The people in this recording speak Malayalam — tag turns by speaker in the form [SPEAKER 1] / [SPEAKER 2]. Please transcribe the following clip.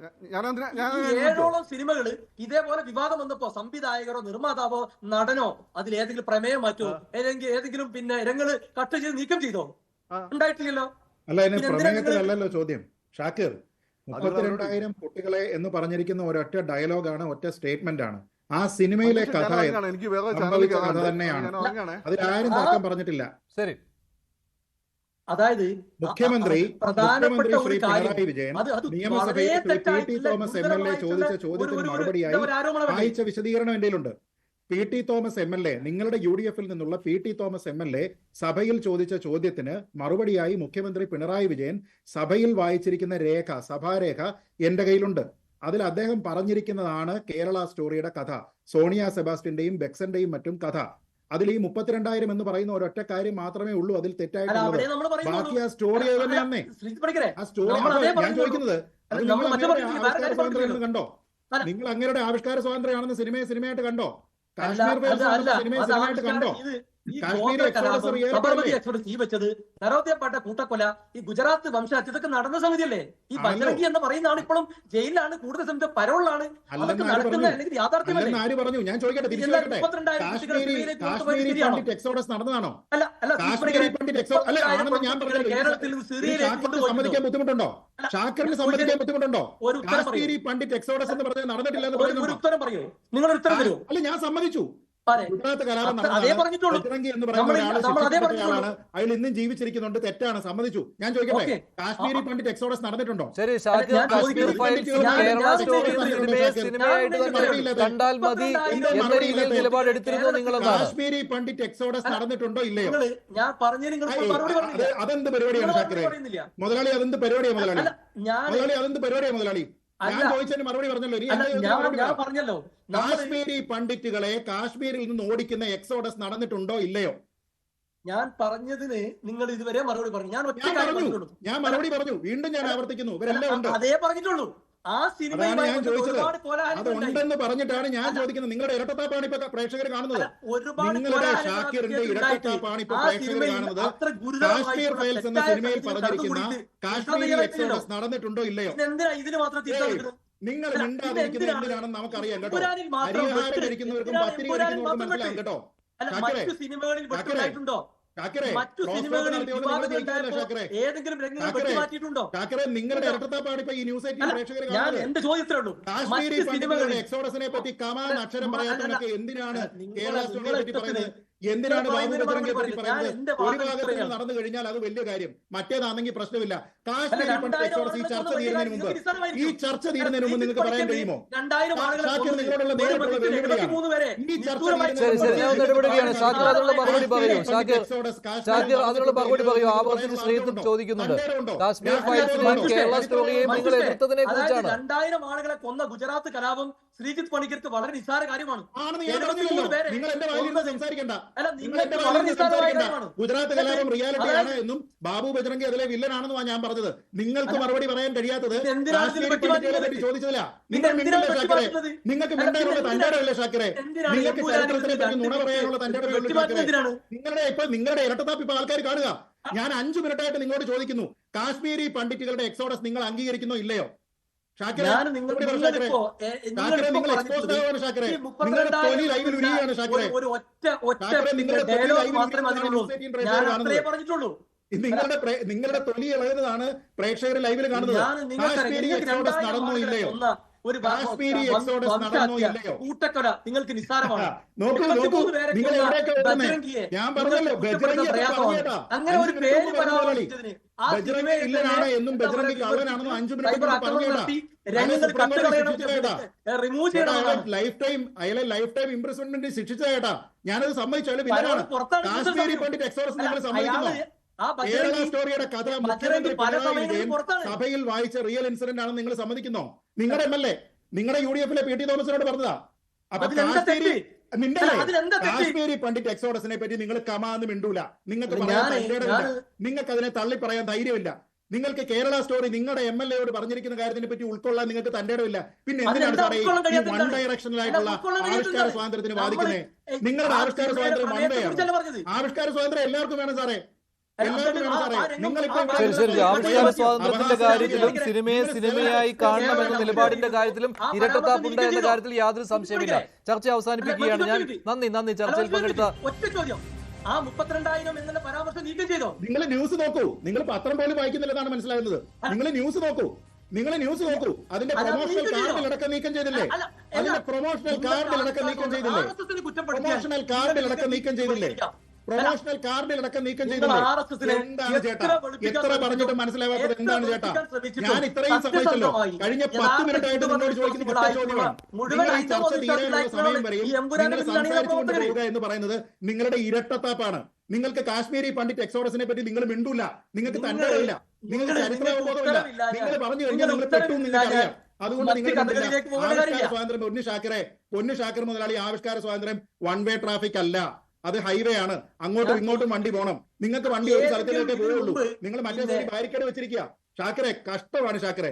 [SPEAKER 1] 7ഓളം സിനിമകൾ ഇതേപോലെ വിവാദം വന്നപ്പോ സംവിധായകരോ നിർമ്മാതാവോ നടനോ അതിലേതെങ്കിലും പ്രമേയം മാറ്റോ ഏതെങ്കിലും പിന്നെ രംഗങ്ങള് കട്ട് ചെയ്ത് നീക്കം ചെയ്തോ? ഉണ്ടായിട്ടില്ലല്ലോ.
[SPEAKER 2] അല്ല, അതിന് പ്രമേയത്തിലല്ലല്ലോ ചോദ്യം ഷാക്കിർ. 32,000 കുട്ടികളെ എന്ന് പറഞ്ഞിരിക്കുന്ന ഒരൊറ്റ ഡയലോഗാണ്, ഒറ്റ സ്റ്റേറ്റ്മെന്റ് ആണ്. ആ സിനിമയിലെ കഥ കഥ തന്നെയാണ്. അതിലാരും തർക്കം പറഞ്ഞിട്ടില്ല.
[SPEAKER 3] ശരി.
[SPEAKER 1] അതായത്
[SPEAKER 2] മുഖ്യമന്ത്രി ശ്രീ പിണറായി വിജയൻ നിയമസഭയിൽ പി.ടി. തോമസ് MLA ചോദിച്ച ചോദ്യത്തിന് മറുപടിയായി വായിച്ച വിശദീകരണം എന്റെ കയ്യിലുണ്ട്. പി.ടി. തോമസ് MLA, നിങ്ങളുടെ UDF-ൽ നിന്നുള്ള പി.ടി. തോമസ് MLA സഭയിൽ ചോദിച്ച ചോദ്യത്തിന് മറുപടിയായി മുഖ്യമന്ത്രി പിണറായി വിജയൻ സഭയിൽ വായിച്ചിരിക്കുന്ന രേഖ, സഭാരേഖ എന്റെ കയ്യിലുണ്ട്. അതിൽ അദ്ദേഹം പറഞ്ഞിരിക്കുന്നതാണ് കേരള സ്റ്റോറിയുടെ കഥ, സോണിയ സെബാസ്റ്റ്യന്റെയും ബെക്സന്റെയും മറ്റും കഥ. അതിൽ ഈ 32,000 എന്ന് പറയുന്ന ഒരൊറ്റ കാര്യം മാത്രമേ ഉള്ളൂ അതിൽ തെറ്റായിട്ടുള്ളത്. ബാക്കി ആ സ്റ്റോറി തന്നെയാന്നേ. ആ സ്റ്റോറി ഞാൻ ചോദിക്കുന്നത്, ആവിഷ്കാര സ്വാതന്ത്ര്യം കണ്ടോ? നിങ്ങൾ അങ്ങയുടെ ആവിഷ്കാര സ്വാതന്ത്ര്യമാണെന്ന് സിനിമയായിട്ട് കണ്ടോ? കാശ്മീർ സിനിമയായിട്ട് കണ്ടോ?
[SPEAKER 1] നരോദ്യപ്പെട്ട കൂട്ടക്കൊല, ഈ ഗുജറാത്ത് വംശഹത്യ, ഇതൊക്കെ നടന്ന സമിതിയല്ലേ? ഈ ബജറംഗി എന്ന് പറയുന്ന ആൾ ഇപ്പോഴും ജയിലിലാണ്, കൂടുതൽ സമയത്ത് പരോളിലാണ്. അല്ലെങ്കിൽ യാഥാർത്ഥ്യമല്ലേ?
[SPEAKER 2] ആര് പറഞ്ഞു? ഞാൻ ചോദിക്കട്ടെ, എക്സോഡസ് നടന്നതാണോ?
[SPEAKER 1] കേരളത്തിൽ
[SPEAKER 2] സമ്മതിക്കാൻ ബുദ്ധിമുട്ടുണ്ടോ? ഷാക്കിറിന് സമ്മതിക്കാൻ ബുദ്ധിമുട്ടുണ്ടോ? കാശ്മീരി പണ്ഡിറ്റ് എക്സോഡസ് എന്ന് പറഞ്ഞാൽ നടന്നിട്ടില്ല എന്ന് പറയുന്നു.
[SPEAKER 1] ഉത്തരം പറയൂ, നിങ്ങളുടെ ഉത്തരം തരൂ.
[SPEAKER 2] അല്ല, ഞാൻ സമ്മതിച്ചു. ഗുജറാത്ത് കലാപം എന്ന് പറയുന്ന ആളാണ്, അയാൾ ഇന്നും ജീവിച്ചിരിക്കുന്നുണ്ട്, തെറ്റാണ്, സമ്മതിച്ചു. ഞാൻ ചോദിക്കട്ടെ, കാശ്മീരി പണ്ഡിറ്റ് എക്സോഡസ് നടന്നിട്ടുണ്ടോ? കാശ്മീരി പണ്ഡിറ്റ് എക്സോഡസ് നടന്നിട്ടുണ്ടോ ഇല്ലയോ? അതെന്ത് പരിപാടിയാണ് ഷാക്കിറെ? മുതലാളി അതെന്ത് പരിപാടിയാണ് മുതലാളി? ഞാൻ ചോദിച്ചതിന് മറുപടി പറഞ്ഞല്ലോ. കാശ്മീരി പണ്ഡിറ്റുകളെ കാശ്മീരിൽ നിന്ന് ഓടിക്കുന്ന എക്സോഡസ് നടന്നിട്ടുണ്ടോ ഇല്ലയോ?
[SPEAKER 1] ഞാൻ പറഞ്ഞതിന് നിങ്ങൾ ഇതുവരെ മറുപടി പറഞ്ഞു.
[SPEAKER 2] ഞാൻ മറുപടി പറഞ്ഞു, വീണ്ടും ഞാൻ ആവർത്തിക്കുന്നു, ഇവരെല്ലാം ഉണ്ട്.
[SPEAKER 1] അതേ പറഞ്ഞിട്ടുള്ളൂ. ആ സിനിമ
[SPEAKER 2] ഞാൻ ചോദിച്ചത് അത് ഉണ്ടെന്ന് പറഞ്ഞിട്ടാണ് ഞാൻ ചോദിക്കുന്നത്. നിങ്ങളുടെ ഇരട്ടത്താപ്പാണ് ഇപ്പൊ പ്രേക്ഷകർ കാണുന്നത്. നിങ്ങളുടെ ഷാക്കിറിന്റെ ഇരട്ടത്താപ്പാണ് ഇപ്പൊ പ്രേക്ഷകർ കാണുന്നത്. കാശ്മീർ ഫയൽസ് എന്ന സിനിമയിൽ പറഞ്ഞിരിക്കുന്ന കാശ്മീരി എക്സോഡസ് നടന്നിട്ടുണ്ടോ ഇല്ലയോ? നിങ്ങൾ മിണ്ടാതിരിക്കുന്നത് എന്തിനാണെന്ന് നമുക്കറിയാം കേട്ടോ. അരിഹാരം കഴിക്കുന്നവർക്കും പത്തിരി കഴിക്കുന്നവർക്കും മനസ്സിലാവും കേട്ടോ. നിങ്ങളുടെ ഇരട്ടത്താപ്പാണ് ഇപ്പൊ ഈ ന്യൂസ് 18 പ്രേക്ഷകർ കാണുന്നത്. കാശ്മീരി പണ്ഡിറ്റുകളുടെ എക്സോഡസിനെ പറ്റി കമാൻ അക്ഷരം പറയാത്തവരൊക്കെ എന്തിനാണ് കേരള സ്റ്റോറിയെ പറ്റി പറയുന്നത്? എന്തിനാണ് ബാബു ബജറംഗിയെ പറ്റി പറയുന്നത്? ഒരു ഭാഗത്ത് നടന്നു കഴിഞ്ഞാൽ അത് വലിയ കാര്യം, മറ്റേതാണെങ്കിൽ പ്രശ്നമില്ല. കാശ്മീരി പണ്ഡിറ്റ് എക്സോഡസ് ഈ ചർച്ച തീരുന്നതിന് മുമ്പ് നിങ്ങൾക്ക് പറയാൻ കഴിയുമോ? നിങ്ങളോടുള്ള നേരിട്ടുള്ള വെല്ലുവിളിയാണ്. ഈ ചർച്ച
[SPEAKER 3] ചോദിക്കുന്നുണ്ട്, കാശ്മീർ ഫയൽസിനെയും കേരള സ്റ്റോറിയെയും നിങ്ങൾ എതിർത്തതിനെ കുറിച്ചാണ്.
[SPEAKER 1] 2000 ആളുകളെ കൊന്ന ഗുജറാത്ത് കലാപം ശ്രീജിത്ത് പണിക്കർക്ക് വളരെ നിസ്സാര കാര്യമാണ്.
[SPEAKER 2] ഗുജറാത്ത് കലാപം റിയാലിറ്റിയാണ് എന്നും ബാബു ബജറംഗി അതിലെ വില്ലനാണെന്നുമാണ് ഞാൻ പറഞ്ഞത്. നിങ്ങൾക്ക് മറുപടി പറയാൻ കഴിയാത്തത് ചോദിച്ചതില്ല. നിങ്ങൾക്ക് മിണ്ടാനുള്ള തന്റേടല്ലേ ഷാക്കിറെ? നിങ്ങൾക്ക് ചരിത്രത്തിനെ പറ്റി നുണ പറയാനുള്ള തന്റേടല്ലേ? നിങ്ങളുടെ ഇരട്ടത്താപ്പ് ഇപ്പൊ ആൾക്കാർ കാണുക. ഞാൻ 5 മിനിറ്റായിട്ട് നിങ്ങളോട് ചോദിക്കുന്നു, കാശ്മീരി പണ്ഡിറ്റുകളുടെ എക്സോഡസ് നിങ്ങൾ അംഗീകരിക്കുന്നോ ഇല്ലയോ? നിങ്ങളുടെ തൊലി ഇളകുന്നതാണ് പ്രേക്ഷകർ ലൈവിൽ കാണുന്നത്. കാശ്മീരി എക്സോഡസ് നടന്നോ ഇല്ലയോ? കാശ്മീരി എക്സോഡസ് നടന്നോ ഇല്ലയോ?
[SPEAKER 1] കൂട്ടക്കൊല നിങ്ങൾക്ക് നിസ്സാരമാണ്.
[SPEAKER 2] നോക്കൂ, നിങ്ങൾ എവിടെയൊക്കെ ഞാൻ പറഞ്ഞല്ലോ,
[SPEAKER 1] അങ്ങനെ ഒരു പേര്
[SPEAKER 2] ബജറംഗി ഇല്ലനാണ് എന്നും ബജറംഗി കള്ളനാണെന്നും 5 മിനിറ്റ് പറഞ്ഞേട്ടാ. ലൈഫ് ടൈം ഇംപ്രിസൺമെന്റ് ശിക്ഷിച്ചേട്ടാ. ഞാനത് സമ്മതിച്ചാലും വില്ലനാണ്. കാശ്മീരി പണ്ഡിറ്റ് എക്സോഡസ് നിങ്ങൾ സമ്മതിക്കുന്നു? കേരള സ്റ്റോറിയുടെ കഥ മുഖ്യമന്ത്രി പിണറായി വിജയൻ സഭയിൽ വായിച്ച റിയൽ ഇൻസിഡന്റ് ആണെന്ന് നിങ്ങൾ സമ്മതിക്കുന്നോ? നിങ്ങളുടെ MLA നിങ്ങളുടെ UDF-ലെ പി.ടി. തോമസിനോട് പറഞ്ഞതാ. അപ്പൊ കാശ്മീരി പണ്ഡിറ്റ് എക്സോഡസിനെ പറ്റി നിങ്ങൾ കമാന്ന് മിണ്ടൂല. നിങ്ങൾക്ക് പറയാൻ ധൈര്യമില്ല. നിങ്ങൾക്ക് അതിനെ തള്ളി പറയാൻ ധൈര്യമില്ല. നിങ്ങൾക്ക് കേരള സ്റ്റോറി നിങ്ങളുടെ MLA-യോട് പറഞ്ഞിരിക്കുന്ന കാര്യത്തിനെ പറ്റി ഉൾക്കൊള്ളാൻ നിങ്ങൾക്ക് തന്റേടമില്ല. പിന്നെ എന്തിനാണ് സാറേ ഈ വൺ ഡയറക്ഷനിലായിട്ടുള്ള ആവിഷ്കാര സ്വാതന്ത്ര്യത്തിന് വാദിക്കുന്നത്? നിങ്ങളുടെ ആവിഷ്കാര സ്വാതന്ത്ര്യം വൺ വേ ആണ്. ആവിഷ്കാര സ്വാതന്ത്ര്യം എല്ലാവർക്കും വേണം സാറേ.
[SPEAKER 3] ശരി ശരി, ആവിഷ്കാര സ്വാതന്ത്ര്യത്തിന്റെ കാര്യത്തിലും സിനിമയെ സിനിമയായി കാണണമെന്ന നിലപാടിന്റെ കാര്യത്തിലും ഇരട്ടത്താപ്പുണ്ട് എന്ന കാര്യത്തിൽ യാതൊരു സംശയമില്ല. ചർച്ച അവസാനിപ്പിക്കുകയാണ് ഞാൻ. നന്ദി ചർച്ചയിൽ പങ്കെടുത്ത.
[SPEAKER 1] ഒറ്റ ചോദ്യം, ആ 32,000 എന്നുള്ള പരാമർശം നീക്കം ചെയ്തോ?
[SPEAKER 2] നിങ്ങൾ ന്യൂസ് നോക്കൂ, നിങ്ങൾ പത്രം പോലും വായിക്കുന്നില്ലെന്നാണ് മനസ്സിലാകുന്നത്. നിങ്ങൾ ന്യൂസ് നോക്കൂ, അതിന്റെ പ്രൊമോഷണൽ കാർഡിലടക്കം നീക്കം ചെയ്തില്ലേ? പ്രൊമോഷണൽ കാർഡിലടക്കം നീക്കം ചെയ്തില്ലേ? എന്താണ് ചേട്ടാ, എത്ര പറഞ്ഞിട്ട് മനസ്സിലാവാത്തത് എന്താണ് ചേട്ടാ? ഞാൻ ഇത്രയും സമ്മതിച്ചല്ലോ. കഴിഞ്ഞ 10 മിനിറ്റ് ആയിട്ട് നിങ്ങളോട് ചോദിക്കുന്ന ഒറ്റ ചോദ്യമാണ്. നിങ്ങൾ ഈ ചർച്ച തീരാനുള്ള സമയം വരെയും നിങ്ങൾ സംസാരിച്ചുകൊണ്ട് പോവുക എന്ന് പറയുന്നത് നിങ്ങളുടെ ഇരട്ടത്താപ്പാണ്. നിങ്ങൾക്ക് കാശ്മീരി പണ്ഡിറ്റ് എക്സോഡസിനെ പറ്റി നിങ്ങൾ മിണ്ടൂല, നിങ്ങൾക്ക് തന്നെ അറിയില്ല, നിങ്ങൾക്ക് ചരിത്രബോധമില്ല. നിങ്ങൾ പറഞ്ഞു കഴിഞ്ഞാൽ നിങ്ങൾ പെട്ടു, നിങ്ങൾക്കറിയാം. അതുകൊണ്ട് നിങ്ങൾ ആവിഷ്കാര സ്വാതന്ത്ര്യം പൊന്നു ഷാക്കിർ മുതലാളി, ആവിഷ്കാര സ്വാതന്ത്ര്യം 1 വേ ട്രാഫിക് അല്ല, അത് ഹൈവേ ആണ്. അങ്ങോട്ടും ഇങ്ങോട്ടും വണ്ടി പോകണം. നിങ്ങൾക്ക് വണ്ടി ഒരു സ്ഥലത്തിലേക്ക് പോവുള്ളൂ. നിങ്ങൾ മറ്റേ സൈഡിൽ ബാരിക്കേഡ് വെച്ചിരിക്കുക. ഷാക്കിറെ, കഷ്ടമാണ് ഷാക്കിറെ.